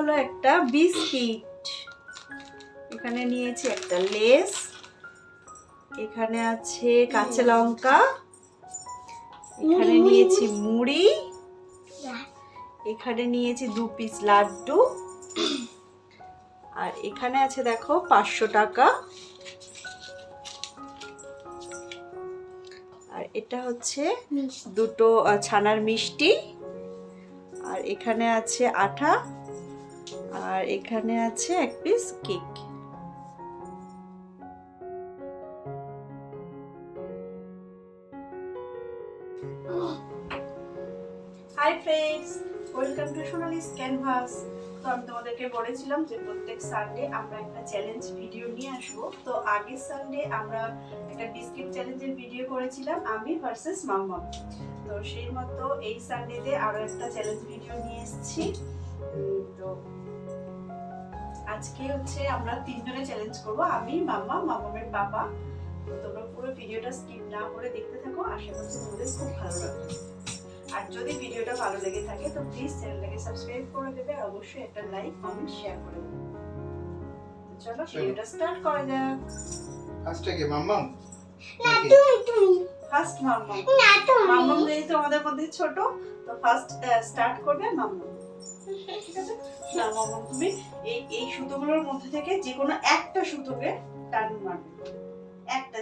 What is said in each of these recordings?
হলো একটা বিস্কিট, এখানে নিয়েছি একটা লেস, এখানে আছে কাঁচা লঙ্কা, এখানে নিয়েছি মুড়ি, এখানে নিয়েছি 2 পিস লাড্ডু, আর এখানে আছে দেখো 500 টাকা, আর এটা হচ্ছে দুটো ছানার মিষ্টি, আর এখানে আছে আটা, আর এখানে আছে 1 piece cake. Hi friends, welcome to Sonali's canvas. তো আমি তোমাদেরকে বলেছিলাম যে প্রত্যেক সানডে আমরা একটা চ্যালেঞ্জ ভিডিও নিয়ে আসবো। তো আগের সানডে আমরা একটা বিস্কিট চ্যালেঞ্জের ভিডিও করেছিলাম, আমি ভার্সেস মাম্মা। তো সেই মতো এই সানডেতে আরো একটা চ্যালেঞ্জ ভিডিও নিয়ে এসেছি। তো আজকে হচ্ছে আমরা তিনজনে চ্যালেঞ্জ করব, আমি, মাম্মা, মাম্মামের পাপা। তো তোমরা পুরো ভিডিওটা স্কিপ না করে দেখতে থাকো, আশা করছি তোমাদের খুব ভালো লাগবে। আর যদি ভিডিওটা ভালো লেগে থাকে তো প্লিজ চ্যানেলটাকে সাবস্ক্রাইব করে দেবে, আর অবশ্যই একটা লাইক কমেন্ট শেয়ার করে দেবে। তো চলো ভিডিওটা স্টার্ট করা যাক। ফার্স্টে কে মাম্মা? না তুমি ফার্স্ট মাম্মা। না তুমি মাম্মা যেহেতু আমাদের মধ্যে ছোট, তো ফার্স্ট স্টার্ট করবে মাম্মা। ঠিক আছে? না মাম্মা, তুমি এই সুতোগুলোর মধ্যে থেকে যে কোনো একটা সুতোকে টান মারবে।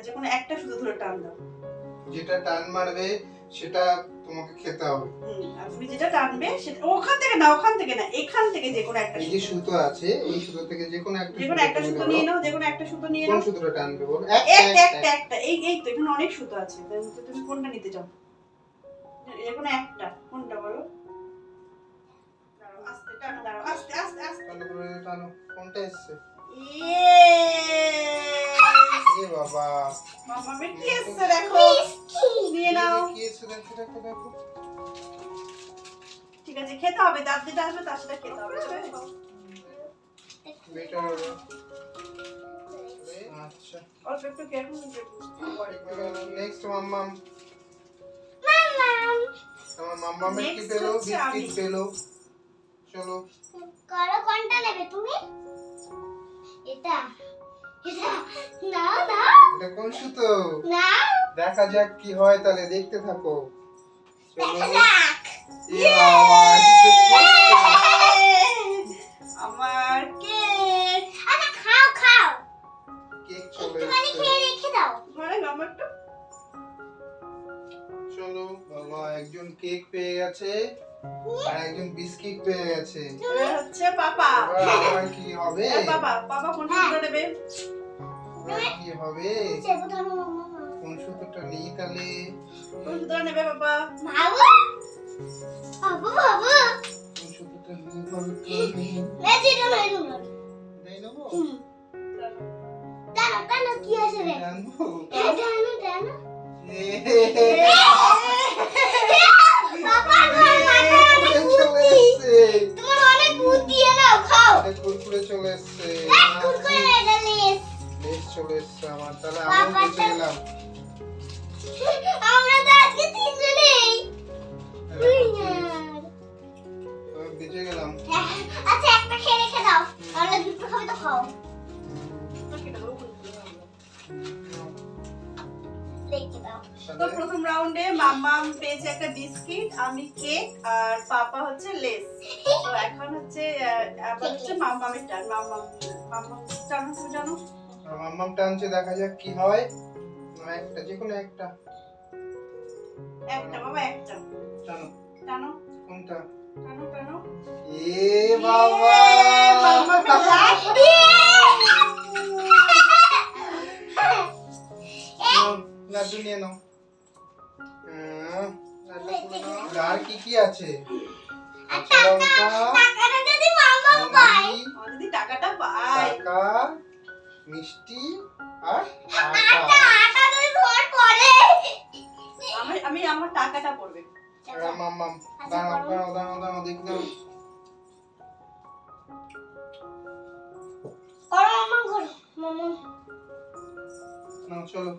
যে কোনো একটা সুতো ধরে টান দাও। যেটা টান মারবে সেটা তোমাকে খেতে হবে। আর তুমি যেটা টানবে সেটা ওখান থেকে না, এখান থেকে যে কোনো একটা। এই যে সুতো আছে, এই সুতো থেকে যে কোনো একটা সুতো নিয়ে নাও, যে কোনো একটা সুতো নিয়ে কোন নাও। সুতোটা টানবে বল? একটা এই তো এখানে অনেক সুতো আছে, তার মধ্যে তুমি কোনটা নিতে চাও? যে কোনো একটা, কোনটা বলো? দাঁড়াও, আস্তে টানো, দাঁড়াও, আস্তে আস্তে আস্তে টানো করে টানো। কোনটা এসছে? এ বাবা, মামা মে কি এসছে দেখো, নিয়ে নাও। কি এসছে দেখো দেখো দেখো। ঠিক আছে, খেতে হবে, দাঁত যেটা আসবে তার সাথে খেতে হবে। বেটার হবে। আচ্ছা, অল্প একটু কেয়ারফুল। নেক্সট মাম্মাম। মাম্মা আমার মাম্মামের কি Next পেলো? হচ্ছে আমি। বিস্কিট পেলো। চলো করো, কোনটা নেবে তুমি? এটা এটা না না এটা কোন সুতো? না দেখা যাক কি হয়, তাহলে দেখতে থাকো। চলো। রাখ এ বাবা, এটা তো আমার কেক। আচ্ছা খাও খাও কেক চলে একটুখানি এসছে। খেয়ে রেখে দাও। ঘরে আমারটা চলো বাবা, একজন কেক পেয়ে গেছে আর একজন বিস্কিট পেয়ে গেছে। এটা হচ্ছে পাপা। এবার আমার কি হবে? পাপা কোন সুতো নেবে? এবার কি হবে? চেপে ধরো মাম্মা। কোন সুতোটা নিই তাহলে? কোন সুতো নেবে পাপা? বাবা বাবা বাবা কোন সুতোটা নিই বলো তো? এই যে এটা নাই না। নেই নেবো? টানো টানো কি আছে রে? জানবো? টানো টানো এ, বাবা আমার মাথায় অনেক চলে বুদ্ধি। এসছে। তোমার অনেক বুদ্ধি নাও খাও। এটা কুরকুরে চলে এসছে। কুরকুরে এটা লেস। লেস চলে এসছে আমার, তাহলে আমিও বেঁচে গেলাম। আমরা তো আজকে তিনজনেই উইনার। আমি বেঁচে গেলাম। আচ্ছা একটা খেয়ে রেখে দাও, তাহলে দুটো খাবে তো খাও। রেখে দাও। তো প্রথম রাউন্ডে মাম্মা পেয়েছে একটা বিস্কিট, আমি কেক, আর পাপা হচ্ছে লেস। তো এখন হচ্ছে আবার হচ্ছে মাম্মামের টার্ন। মাম্মা জানো, তুমি জানো? আর মাম্মাম টানছে, দেখা যাক কি হয়। একটা যে কোনো একটা একটা বাবা, একটা টানো। টানো কোনটা? টানো টানো। এ বাবা, মাম্মামের লাস্ট। নাও, লাড্ডু নিয়ে নাও। লাড্ডু তুলে নাও। আর কি কি আছে? কাঁচা লঙ্কা, টাকাটা যদি মাম্মা পায়। মুড়ি, আমার যদি টাকাটা পাই। টাকা, মিষ্টি আর আটা আটা। আটা যদি তোমার পড়ে। আমি আমার টাকাটা পড়বে। আর মাম্মাম দাঁড়াও দাঁড়াও দাঁড়াও দাঁড়াও, দেখি দাও। করো মাম্মা করো মাম্মা। নাও চলো,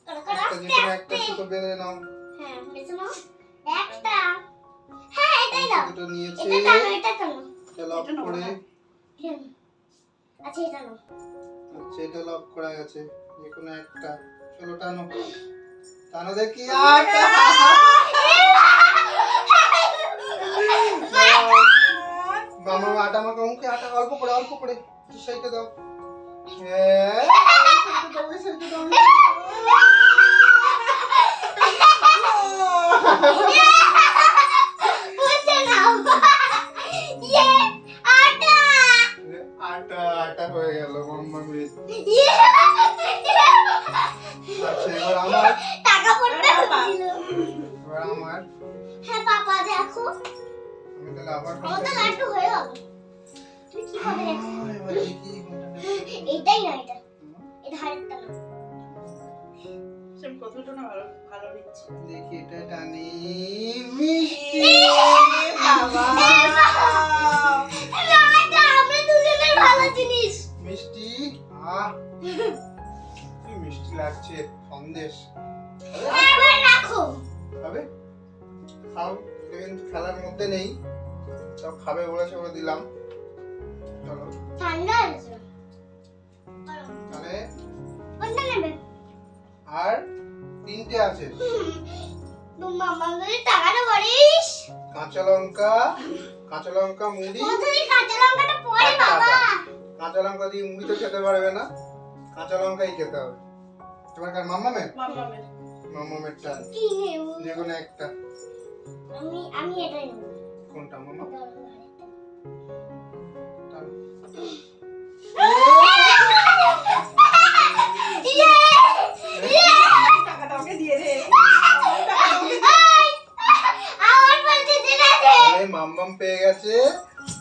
করো করো একটা যে আস্তে কোনো একটা আস্তে। সুতো বেঁধে নাও। হ্যাঁ বেছে নাও একটা। হ্যাঁ এটাই নাও। দুটো নিয়েছে। এটা টানো এটা টানো। এটা লক এটা নেবো করে না। আচ্ছা এটা নাও। আচ্ছা এটা লক করা গেছে যে কোনো একটা চলো টানো টানো দেখি আটা মামা আটা মাখা মুখে আটা অল্প করে সেইটা দাও হ্যাঁ সেইটা দাও সেইটা দাও বুঝে নাও। ইয়ে আটা। আটা আটা হয়ে গেল মাম্মা মিস ইয়ে আচ্ছা এবার আমার টাকা পড়বে ছিল। এবার আমার হ্যাঁ পাপা দেখো আমি তাহলে আবার আমার তো লাড্ডু হয়ে গেল। তুমি কি হবে দেখো। এবার দেখি কোনটা নেব। এইটাই না এটা এটা হারেরটা না। সেম প্রথমটা না ভালো নিচ্ছে। দেখি এটা টানি মিষ্টি বাবা রাইটা আমরা দুজনের ভালো জিনিস। মিষ্টি কি মিষ্টি লাগছে সন্দেশ এবার রাখো। খাবে খাও এটা কিন্তু খেলার মধ্যে নেই সব খাবে বলেছে ওরা দিলাম চলো ঠান্ডা আছে। তাহলে কোনটা নেবে? আর তিনটে আছে তোমার মামা যদি টাকাটা পড়িস কাঁচা লঙ্কা মুড়ি কোথায় কাঁচা লঙ্কাটা পড়ে বাবা? কাঁচা লঙ্কা দিয়ে মুড়ি তো খেতে পারবে না কাঁচা লঙ্কাই খেতে হবে এবার কার মাম্মামের মাম্মামের মাম্মামেরটা কি নেব? যে কোনো একটা আমি এটাই নেব। কোনটা মাম্মা টানো। টাকাটা ওকে দিয়ে দে। আমার বলতে দিলে আছে। তাহলে মাম্মাম পেয়ে গেছে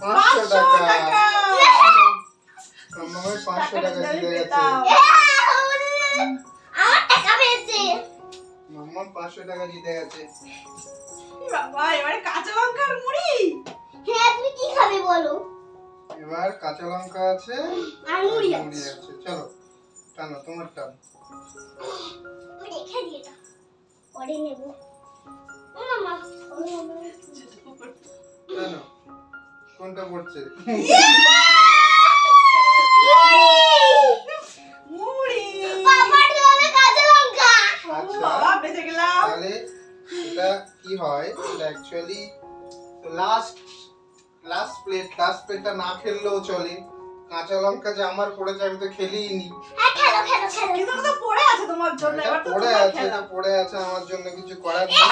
500 টাকা মাম্মামের 500 টাকা টাকাটা দিয়ে আমি গেছে পেতাম। আমার টাকা পেয়েছে। মাম্মাম 500 টাকা জিতে গেছে এ বাবা এবারে কাঁচা লঙ্কার মুড়ি। হ্যাঁ তুমি কি খাবে বলো? এবার কাঁচা লঙ্কা আছে আর মুড়ি আর আছে। আছে চলো টানো তোমার টান আমি রেখে দিই এটা। পরে নেব। ও মামা টানো কোনটা পড়ছে মুড়ি। পাপার জন্য কাঁচা লঙ্কা। ও আচ্ছা। বাবা বেঁচে গেলাম। তাহলে এটা কি হয় এটা অ্যাকচুয়ালি লাস্ট প্লেটটা না খেললেও চলে কাঁচা লঙ্কা যে আমার পড়েছে আমি তো খেলিই নি হ্যাঁ খেলো খেলো খেলো। কিন্তু ওটা তো পড়ে আছে তোমার জন্য এটা এবার তো পড়ে তোমার আছে খেলা। এটা পড়ে আছে আমার জন্য কিছু করার নেই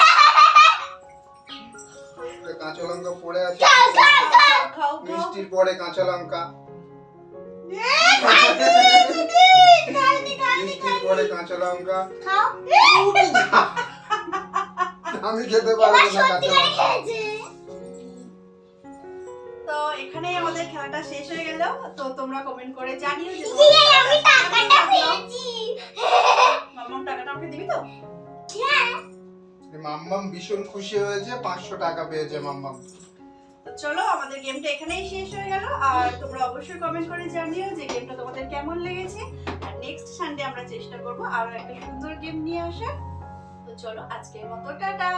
এটা কাঁচা লঙ্কা পড়ে আছে খাও খাও মিষ্টির পরে কাঁচা লঙ্কা মিষ্টির পরে কাঁচা লঙ্কা খাও। আমি খেতে পারবো এবার না সত্যি কাঁচা করে লঙ্কা খেয়েছে। তো এখানেই আমাদের খেলাটা শেষ হয়ে গেল। তো তোমরা কমেন্ট করে জানিও যে ইয়ে, আমি টাকাটা পেয়েছি। মাম্মাম টাকাটা আমাকে দিবি তো? হ্যাঁ। মাম্মাম ভীষণ খুশি হয়েছে 500 টাকা পেয়েছে মাম্মাম তো চলো আমাদের গেমটা এখানেই শেষ হয়ে গেল। আর তোমরা অবশ্যই কমেন্ট করে জানিও যে গেমটা তোমাদের কেমন লেগেছে। আর নেক্সট সানডে আমরা চেষ্টা করব আরো একটা সুন্দর গেম নিয়ে আসার। তো চলো আজকের মতো টাটা।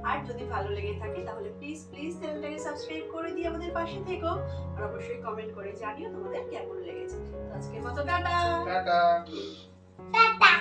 আর যদি ভালো লেগে থাকে তাহলে প্লিজ চ্যানেলটাকে সাবস্ক্রাইব করে দিয়ে আমাদের পাশে থেকো। আর অবশ্যই কমেন্ট করে জানিও তোমাদের কেমন লেগেছে। তো আজকের মতো টাটা। Tata tata.